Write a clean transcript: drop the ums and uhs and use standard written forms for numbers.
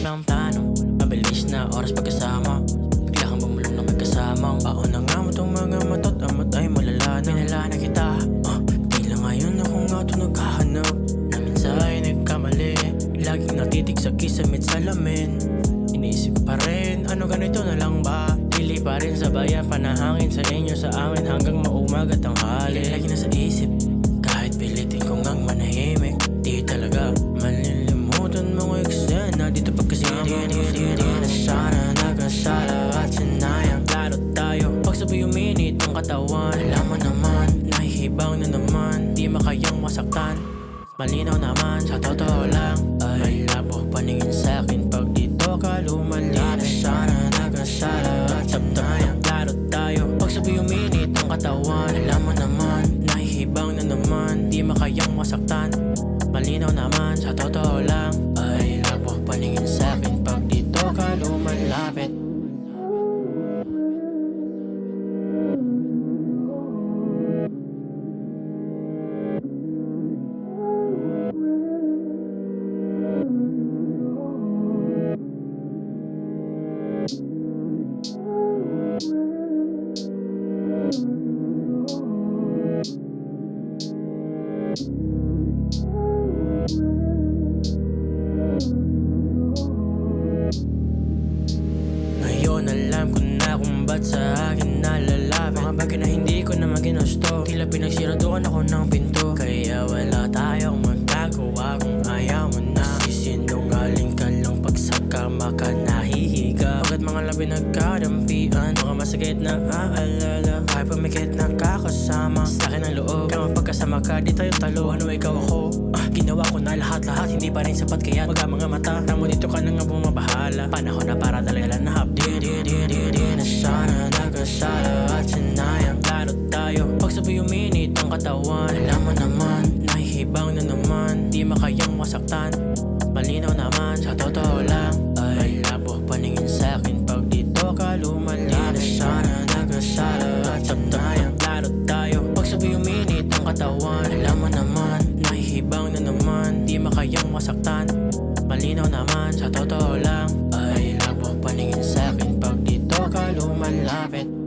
bang plano? Mabilis na oras pagkasama, bigla kang bumulong na may kasamang baon na nga mo tong mga mata't amat ay malala na. Pinala na kita, tila ngayon ako nga ito naghahanap na minsan ay nagkamali. Laging natitig sa kisamit salamin. Iniisip pa rin, ano ganito na lang ba? Pili pa rin sa bayan, panahangin sa inyo sa amin hanggang maumaga tanghali. Lagi na sa isip, kahit pilitin ko ngang manahimik, di talaga malilimutan mga eksena dito pagkasama. Di na sana nagkasala at sinayang lalo tayo. Pagsabay uminit ang katawan, alam mo naman, nahihibang na naman, di makayang masaktan. Malinaw naman, sa totoo lang ay labo paningin sa'kin pag dito ka lumalapit. Sana nagkasala at sinayang lalo tayo. Pagsabay uminit ang katawan, alam mo naman, nahihibang na naman, di makayang masaktan. Malinaw naman, sa totoo lang ay labo paningin sa'kin pag dito ka lumalapit. Ngayon alam ko na kung ba't sa akin nalalapit. Mga bagay na hindi ko naman ginusto, tila pinagsiraduhan ako ng pinto. Kaya wala tayong magagawa kung ayaw mo na. Sisinungaling ka lang pag sa kama ka nahihiga. Pagkat mga labi nagkadampian, mga masakit na aalala, ay pumikit na kakasama sa'kin ang loob. Kaya mapagkasama ka, di tayo talo. Ano ikaw ako? Ginawa ko na lahat-lahat, hindi pa rin sapat kaya maga mga mata. Tamo dito ka na nga bumabahala, panahon na para talaga lang na update. Di na sana nagkasala at sinayang lalo tayo. Pagsabay uminit ang katawan, alam mo naman, nahihibang na naman, di makayang masaktan. Malinaw naman, sa totoo lang ay labo paningin sa'kin pag dito ka lumalapit. Di na sana nagkasala at sinayang lalo tayo. Pagsabay uminit ang katawan, alam mo naman, nahihibang na naman, di makayang masaktan. Malinaw naman, sa totoo lang ay labo paningin sa'kin pag dito ka lumalapit.